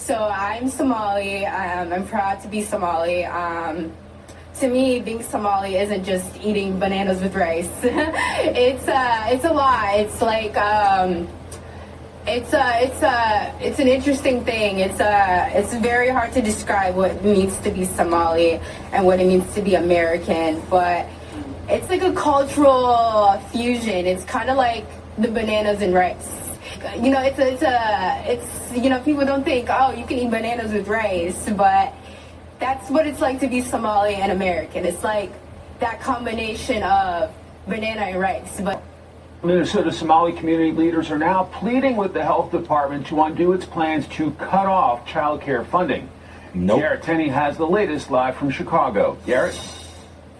So I'm Somali. I'm proud to be Somali. To me, being Somali isn't just eating bananas with rice. It's a lot. It's like it's an interesting thing. It's very hard to describe what it means to be Somali and what it means to be American. But it's like a cultural fusion. It's kind of like the bananas and rice. You know, it's you know, people don't think, oh, you can eat bananas with rice, but that's what it's like to be Somali and American. It's like that combination of banana and rice. But Minnesota Somali community leaders are now pleading with the health department to undo its plans to cut off child care funding. Garrett Tenney has the latest live from Chicago. Garrett?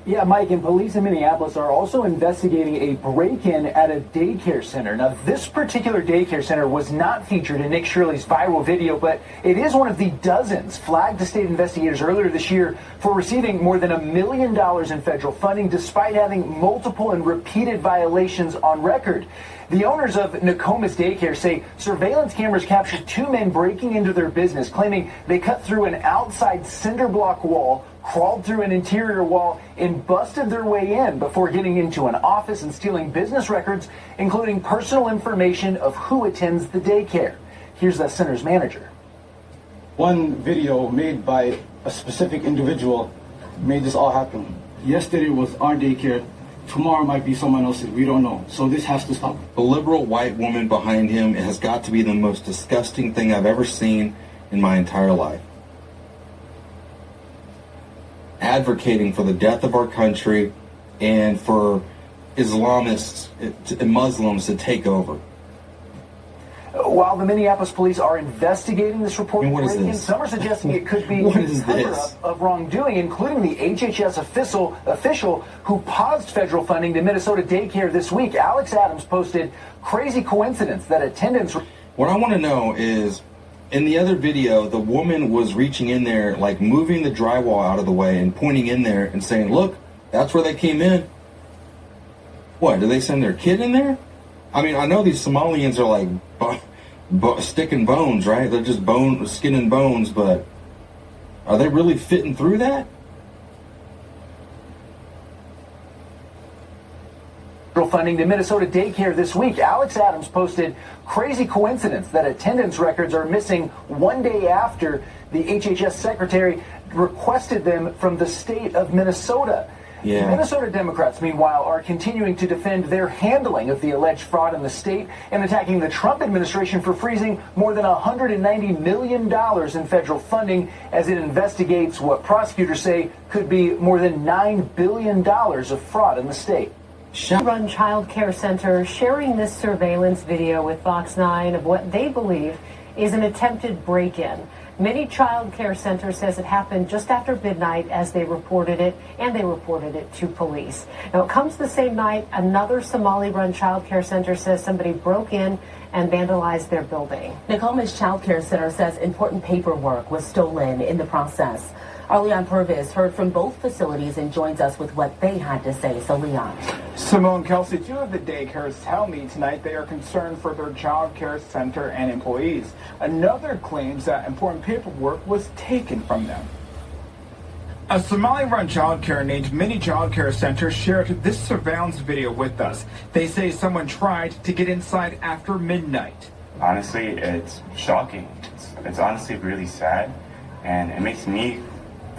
Yeah, Mike, and police in Minneapolis are also investigating a break-in at a daycare center. Now, this particular daycare center was not featured in Nick Shirley's viral video, but it is one of the dozens flagged to state investigators earlier this year for receiving more than $1 million in federal funding, despite having multiple and repeated violations on record. The owners of Nokomis Daycare say surveillance cameras captured two men breaking into their business, claiming they cut through an outside cinder block wall, crawled through an interior wall, and busted their way in before getting into an office and stealing business records, including personal information of who attends the daycare. Here's the center's manager. One video made by a specific individual made this all happen. Yesterday was our daycare. Tomorrow might be someone else's. We don't know. So this has to stop. The liberal white woman behind him has got to be the most disgusting thing I've ever seen in my entire life. Advocating for the death of our country and for Islamists and Muslims to take over. While the Minneapolis police are investigating this report, some are suggesting it could be a cover-up of wrongdoing, including the HHS official who paused federal funding to Minnesota daycare this week. Alex Adams posted, "Crazy coincidence that attendance..." What I want to know is, in the other video, the woman was reaching in there, like moving the drywall out of the way and pointing in there and saying, look, that's where they came in. What, do they send their kid in there? I mean, I know these Somalians are like sticking bones, right? They're just skin and bones, but are they really fitting through that? Funding to Minnesota daycare this week. Alex Adams posted, "Crazy coincidence that attendance records are missing one day after the HHS secretary requested them from the state of Minnesota." Yeah. Minnesota Democrats, meanwhile, are continuing to defend their handling of the alleged fraud in the state and attacking the Trump administration for freezing more than $190 million in federal funding as it investigates what prosecutors say could be more than $9 billion of fraud in the state. Run child care center sharing this surveillance video with Fox 9 of what they believe is an attempted break-in. Many child care centers says it happened just after midnight as they reported it, and they reported it to police. Now, it comes the same night another Somali-run child care center says somebody broke in and vandalized their building. Nokomis Child Care Center says important paperwork was stolen in the process. Our Leon Purvis heard from both facilities and joins us with what they had to say. So, Leon. Simone, Kelsey, two of the daycares tell me tonight they are concerned for their child care center and employees. Another claims that important paperwork was taken from them. A Somali-run child care named Mini Child Care Center shared this surveillance video with us. They say someone tried to get inside after midnight. Honestly, it's shocking. It's honestly really sad, and it makes me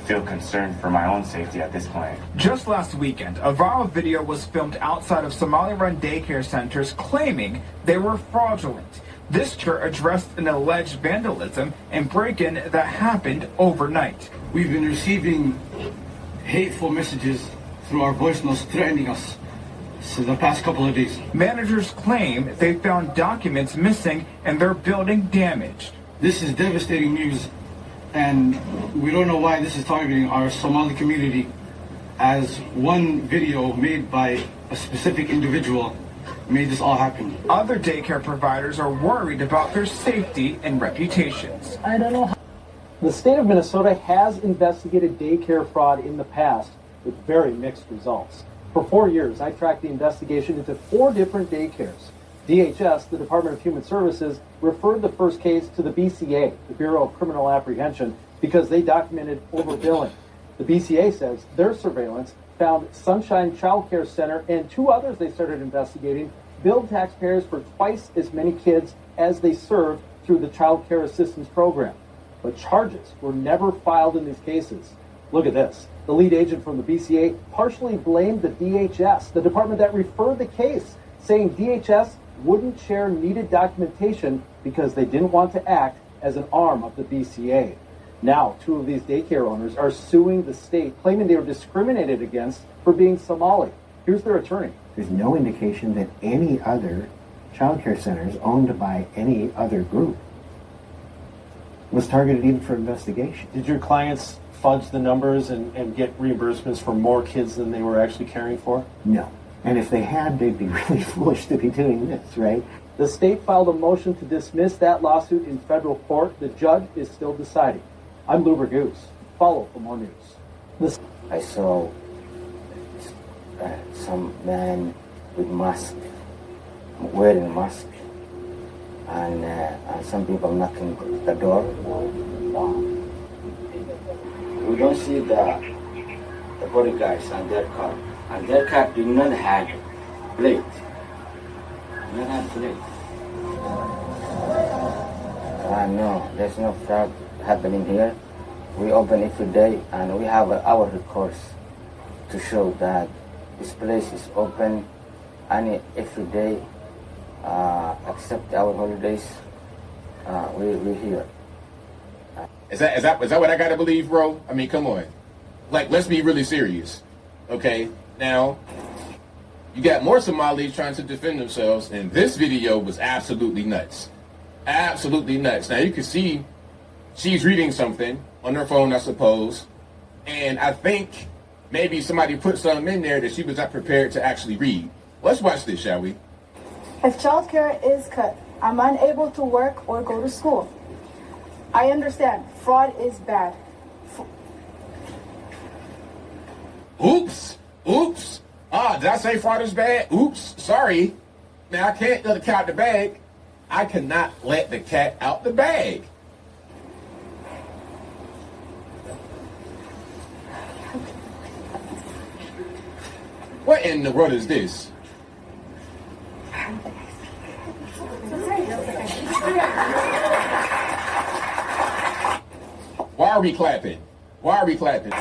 feel concerned for my own safety at this point. Just last weekend, a viral video was filmed outside of Somali-run daycare centers claiming they were fraudulent. This church addressed an alleged vandalism and break-in that happened overnight. We've been receiving hateful messages through our voice notes threatening us for the past couple of days. Managers claim they found documents missing and their building damaged. This is devastating news, and we don't know why this is targeting our Somali community, as one video made by a specific individual made this all happen. Other daycare providers are worried about their safety and reputations. I don't know. The state of Minnesota has investigated daycare fraud in the past with very mixed results. For 4 years, I tracked the investigation into 4 different daycares. DHS, the Department of Human Services, referred the first case to the BCA, the Bureau of Criminal Apprehension, because they documented overbilling. The BCA says their surveillance found Sunshine Child Care Center and 2 others they started investigating billed taxpayers for twice as many kids as they served through the Child Care Assistance Program. But charges were never filed in these cases. Look at this. The lead agent from the BCA partially blamed the DHS, the department that referred the case, saying DHS wouldn't share needed documentation because they didn't want to act as an arm of the BCA. Now, 2 of these daycare owners are suing the state, claiming they were discriminated against for being Somali. Here's their attorney. There's no indication that any other child care centers owned by any other group was targeted even for investigation. Did your clients fudge the numbers and get reimbursements for more kids than they were actually caring for? No. And if they had, they'd be really foolish to be doing this, right? The state filed a motion to dismiss that lawsuit in federal court. The judge is still deciding. I'm Lou Goose. Follow for more news. I saw some man with mask, wearing a mask, and some people knocking the door. We don't see the bodyguards and their car. And their car did not have plate. Did not have plate. No, there's no fraud happening here. We open every day and we have our records to show that this place is open every day, except our holidays. We're here. Is that what I gotta believe, bro? I mean, come on. Like, let's be really serious, okay? Now, you got more Somalis trying to defend themselves, and this video was absolutely nuts. Absolutely nuts. Now, you can see she's reading something on her phone, I suppose, and I think maybe somebody put something in there that she was not prepared to actually read. Let's watch this, shall we? If childcare is cut, I'm unable to work or go to school. I understand fraud is bad. Oops. Did I say fraud is bad? Oops, sorry. Now, I can't let the cat out the bag. I cannot let the cat out the bag. What in the world is this? Why are we clapping? Why are we clapping?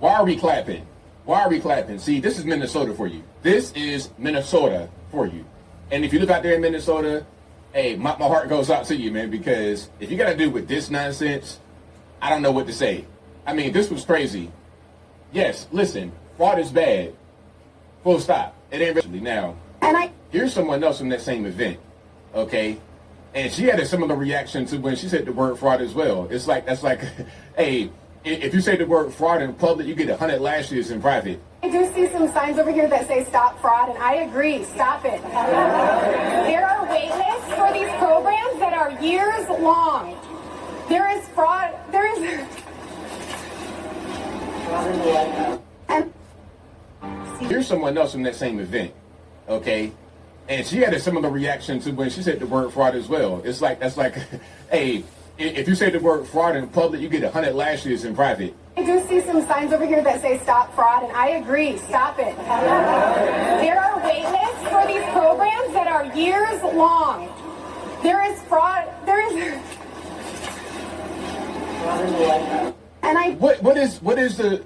Why are we clapping? Why are we clapping? See, this is Minnesota for you. This is Minnesota for you. And if you live out there in Minnesota, hey, my heart goes out to you, man, because if you got to do with this nonsense, I don't know what to say. I mean, this was crazy. Yes, listen, fraud is bad. Full stop. It ain't really now. Here's someone else from that same event, okay? And she had a similar reaction to when she said the word fraud as well. It's like, that's like, hey, if you say the word fraud in public, you get 100 lashes in private. I do see some signs over here that say stop fraud, and I agree, stop it. There are wait lists for these programs that are years long. There is fraud, Here's someone else from that same event, okay? And she had a similar reaction to when she said the word fraud as well. It's like, that's like, hey, if you say the word fraud in public, you get 100 lashes in private. I do see some signs over here that say stop fraud, and I agree, stop it. There are wait lists for these programs that are years long. There is fraud, What is the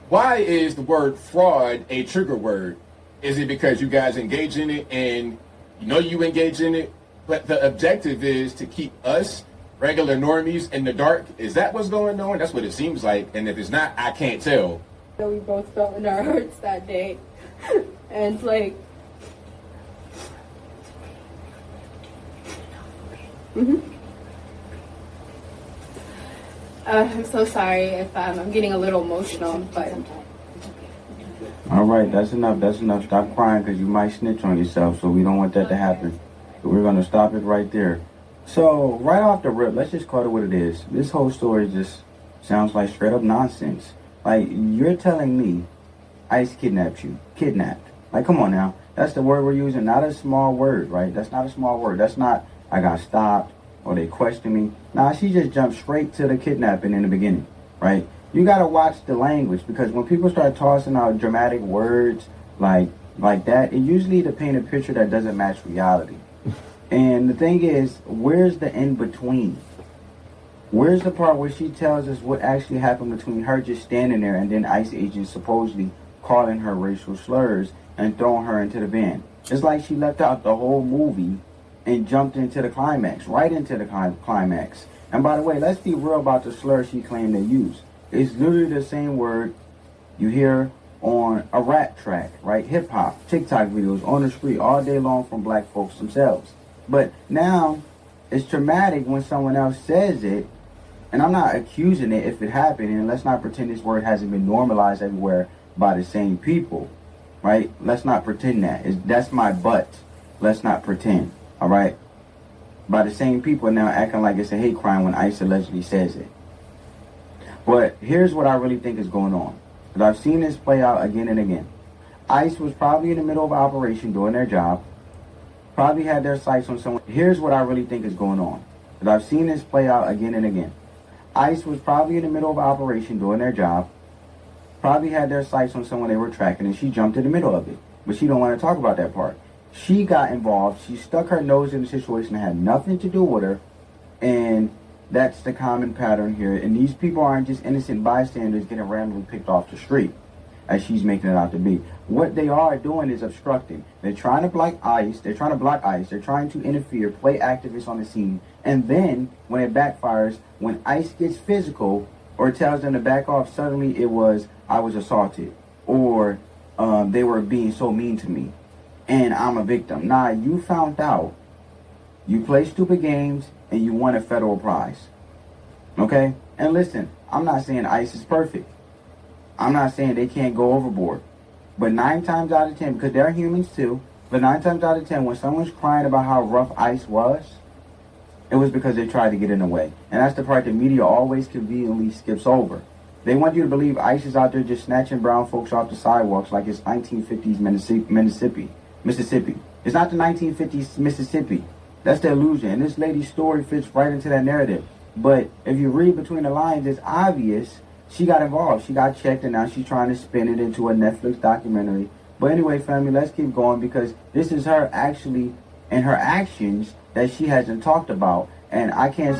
why is the word fraud a trigger word? Is it because you guys engage in it and you know you engage in it, but the objective is to keep us regular normies in the dark? Is that what's going on? That's what it seems like. And if it's not, I can't tell. We both felt in our hearts that day. And it's like, I'm so sorry if I'm getting a little emotional, but. All right, that's enough. That's enough. Stop crying because you might snitch on yourself, so we don't want that to happen. So we're going to stop it right there. So, right off the rip, let's just call it what it is. This whole story just sounds like straight up nonsense. Like, you're telling me ICE kidnapped you. Kidnapped. Like, come on now. That's the word we're using, not a small word, right? That's not a small word. That's not, I got stopped or they questioned me. Nah, she just jumped straight to the kidnapping in the beginning, right? You got to watch the language, because when people start tossing out dramatic words like that, it usually to paint a picture that doesn't match reality. And the thing is, where's the in-between? Where's the part where she tells us what actually happened between her just standing there and then ICE agents supposedly calling her racial slurs and throwing her into the van? It's like she left out the whole movie and jumped into the climax, right into the climax. And by the way, let's be real about the slur she claimed they used. It's literally the same word you hear on a rap track, right? Hip-hop, TikTok videos, on the street all day long from black folks themselves. But now, it's traumatic when someone else says it, and I'm not accusing it if it happened, and let's not pretend this word hasn't been normalized everywhere by the same people, right? Let's not pretend that. That's my butt. Let's not pretend, all right? By the same people now acting like it's a hate crime when ICE allegedly says it. But here's what I really think is going on, because I've seen this play out again and again. ICE was probably in the middle of an operation doing their job, probably had their sights on someone. Here's what I really think is going on, because I've seen this play out again and again. ICE was probably in the middle of an operation doing their job, probably had their sights on someone they were tracking, and she jumped in the middle of it. But she don't want to talk about that part. She got involved. She stuck her nose in the situation that had nothing to do with her, and that's the common pattern here. And these people aren't just innocent bystanders getting randomly picked off the street, as she's making it out to be. What they are doing is obstructing. They're trying to block ICE. They're trying to block ICE. They're trying to interfere, play activists on the scene. And then, when it backfires, when ICE gets physical or tells them to back off, suddenly it was, I was assaulted. Or they were being so mean to me. And I'm a victim. Nah, you found out. You play stupid games and you won a federal prize. Okay? And listen, I'm not saying ICE is perfect. I'm not saying they can't go overboard. But 9 times out of 10, because they're humans too, but 9 times out of 10, when someone's crying about how rough ICE was, it was because they tried to get in the way. And that's the part the media always conveniently skips over. They want you to believe ICE is out there just snatching brown folks off the sidewalks like it's 1950s Mississippi. It's not the 1950s Mississippi. That's the illusion. And this lady's story fits right into that narrative. But if you read between the lines, it's obvious she got involved. She got checked, and now she's trying to spin it into a Netflix documentary. But anyway, family, let's keep going, because this is her actually and her actions that she hasn't talked about. And I can't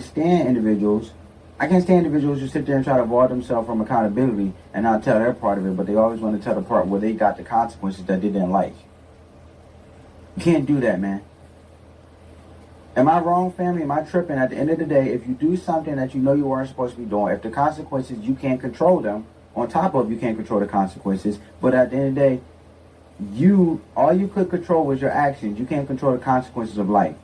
stand individuals who sit there and try to avoid themselves from accountability and not tell their part of it, but they always want to tell the part where they got the consequences that they didn't like. You can't do that, man. Am I wrong, family? Am I tripping? At the end of the day, if you do something that you know you weren't supposed to be doing, if the consequences, you can't control them, on top of you can't control the consequences, but at the end of the day, all you could control was your actions. You can't control the consequences of life.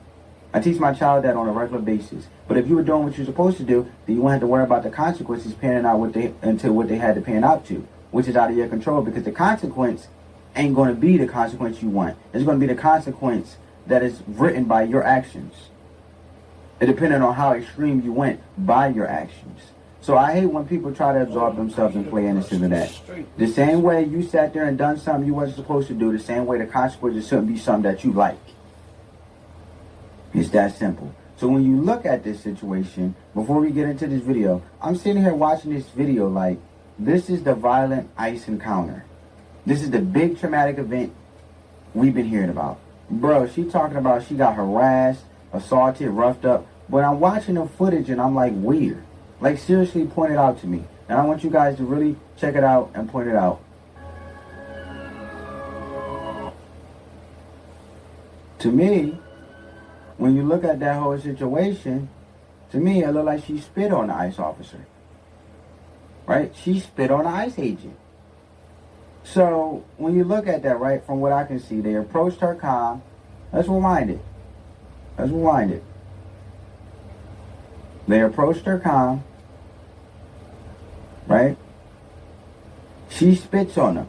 I teach my child that on a regular basis. But if you were doing what you're supposed to do, then you won't have to worry about the consequences panning out what they had to pan out to, which is out of your control, because the consequence ain't going to be the consequence you want. It's going to be the consequence that is written by your actions. It depending on how extreme you went by your actions. So I hate when people try to absorb themselves and play innocent of that. The same way you sat there and done something you wasn't supposed to do, the same way the consequences shouldn't be something that you like. It's that simple. So when you look at this situation, before we get into this video, I'm sitting here watching this video like, this is the violent ICE encounter. This is the big traumatic event we've been hearing about. Bro, she talking about she got harassed, assaulted, roughed up. But I'm watching the footage and I'm like, weird. Like, seriously, point it out to me. And I want you guys to really check it out and point it out. To me, when you look at that whole situation, to me, it looked like she spit on the ICE officer. Right? She spit on the ICE agent. So, when you look at that, right, from what I can see, they approached her calm. Let's rewind it. They approached her calm. Right? She spits on them.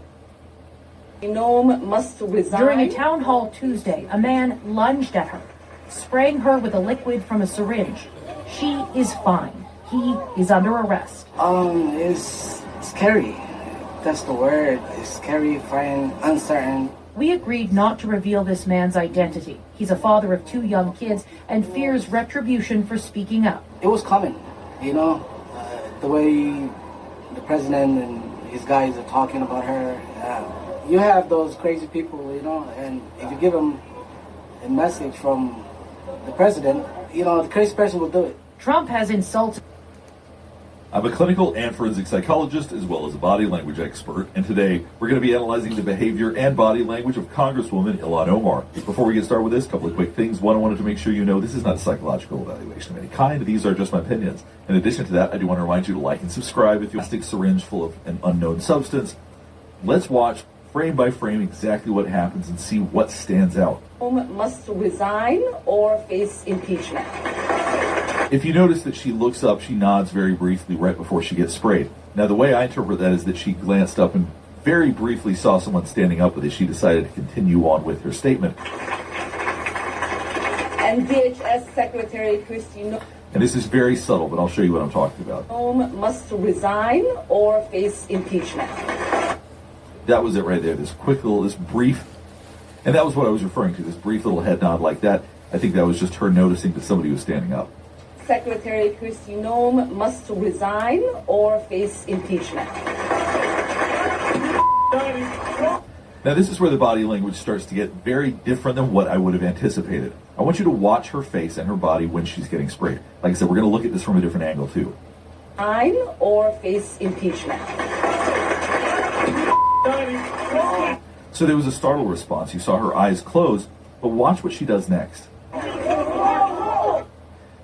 Must resign. During a town hall Tuesday, a man lunged at her, spraying her with a liquid from a syringe. She is fine. He is under arrest. It's scary. That's the word. It's scary, frightened, uncertain. We agreed not to reveal this man's identity. He's a father of 2 young kids and fears retribution for speaking up. It was coming, you know, the way the president and his guys are talking about her. You have those crazy people, you know, and if you give them a message from the president, you know, the crazy person will do it. Trump has insulted. I'm a clinical and forensic psychologist as well as a body language expert, and today we're going to be analyzing the behavior and body language of Congresswoman Ilhan Omar. Before we get started with this, a couple of quick things. One, I wanted to make sure you know this is not a psychological evaluation of any kind. These are just my opinions. In addition to that, I do want to remind you to like and subscribe if you have a plastic syringe full of an unknown substance. Let's watch frame by frame exactly what happens and see what stands out. Must resign or face impeachment. If you notice that she looks up, she nods very briefly right before she gets sprayed. Now, the way I interpret that is that she glanced up and very briefly saw someone standing up with it. She decided to continue on with her statement. And DHS Secretary Christine And this is very subtle, but I'll show you what I'm talking about. must resign or face impeachment. That was it right there. This quick little, this brief, and that was what I was referring to, this brief little head nod like that. I think that was just her noticing that somebody was standing up. Secretary Christine must resign or face impeachment. Now, this is where the body language starts to get very different than what I would have anticipated. I want you to watch her face and her body when she's getting sprayed. Like I said, we're going to look at this from a different angle, too. Resign or face impeachment. So there was a startled response. You saw her eyes close, but watch what she does next.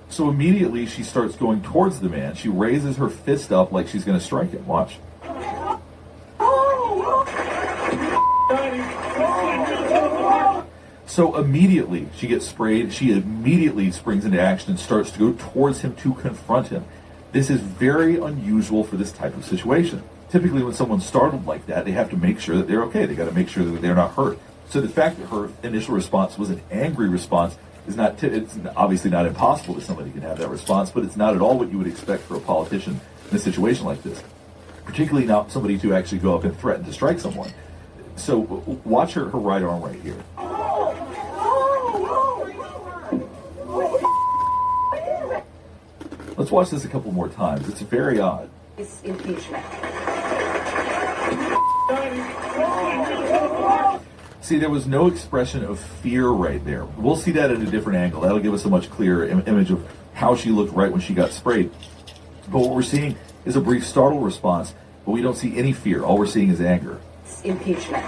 So immediately she starts going towards the man. She raises her fist up like she's going to strike him. Watch. So immediately she gets sprayed. She immediately springs into action and starts to go towards him to confront him. This is very unusual for this type of situation. Typically when someone's startled like that, they have to make sure that they're okay. They got to make sure that they're not hurt. So the fact that her initial response was an angry response is not, it's obviously not impossible that somebody can have that response, but it's not at all what you would expect for a politician in a situation like this. Particularly not somebody to actually go up and threaten to strike someone. So watch her right arm right here. Let's watch this a couple more times. It's very odd. Face impeachment. See, there was no expression of fear right there. We'll see that at a different angle. That'll give us a much clearer image of how she looked right when she got sprayed. But what we're seeing is a brief startled response, but we don't see any fear. All we're seeing is anger. Impeachment.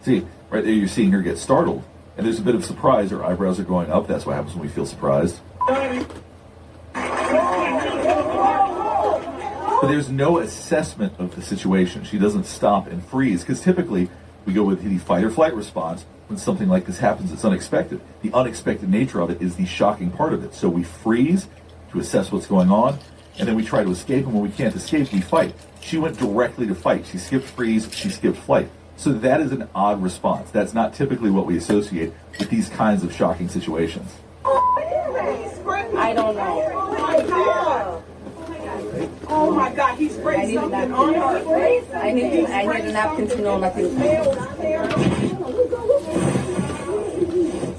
See, right there you're seeing her get startled. And there's a bit of surprise. Her eyebrows are going up. That's what happens when we feel surprised. But there's no assessment of the situation. She doesn't stop and freeze, because typically we go with the fight or flight response. When something like this happens, it's unexpected. The unexpected nature of it is the shocking part of it. So we freeze to assess what's going on, and then we try to escape, and when we can't escape, we fight. She went directly to fight. She skipped freeze, she skipped flight. So that is an odd response. That's not typically what we associate with these kinds of shocking situations. I don't know. Oh my God, he sprayed something on her. I need a napkin to know nothing.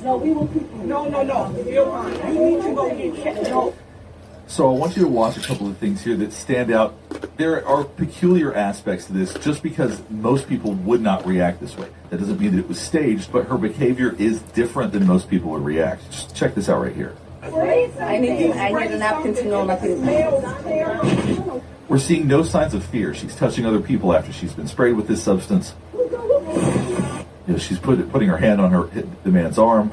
No, we will. No. You're fine. You need to go get checked. No. So I want you to watch a couple of things here that stand out. There are peculiar aspects to this just because most people would not react this way. That doesn't mean that it was staged, but her behavior is different than most people would react. Just check this out right here. I need a napkin to know nothing. We're seeing no signs of fear. She's touching other people after she's been sprayed with this substance. She's putting her hand on the man's arm.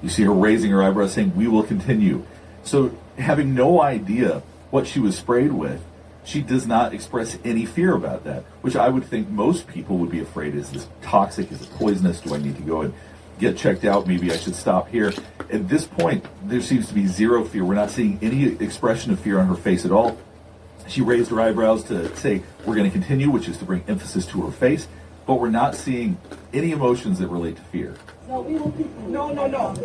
You see her raising her eyebrows saying, "We will continue." So having no idea what she was sprayed with, she does not express any fear about that, which I would think most people would be afraid. Is this toxic? Is it poisonous? Do I need to go and get checked out? Maybe I should stop here. At this point, there seems to be zero fear. We're not seeing any expression of fear on her face at all. She raised her eyebrows to say, "We're going to continue," which is to bring emphasis to her face, but we're not seeing any emotions that relate to fear. No.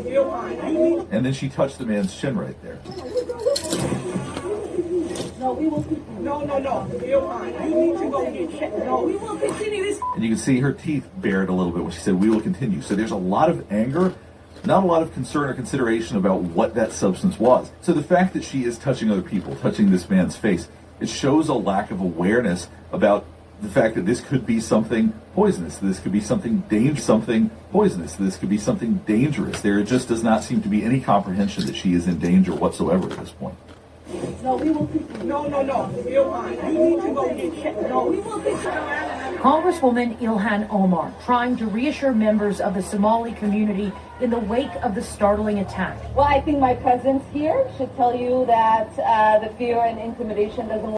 You're fine. And then she touched the man's chin right there. No, we will. No. You're fine. You need to go get checked. No, we will continue this. And you can see her teeth bared a little bit when she said, "We will continue." So there's a lot of anger, not a lot of concern or consideration about what that substance was. So the fact that she is touching other people, touching this man's face, it shows a lack of awareness about the fact that this could be something poisonous, this could be something poisonous, this could be something dangerous. There just does not seem to be any comprehension that she is in danger whatsoever at this point. No, we will. No. You're fine. You need to go get checked. No, we will. Congresswoman Ilhan Omar trying to reassure members of the Somali community in the wake of the startling attack. Well, I think my presence here should tell you that the fear and intimidation doesn't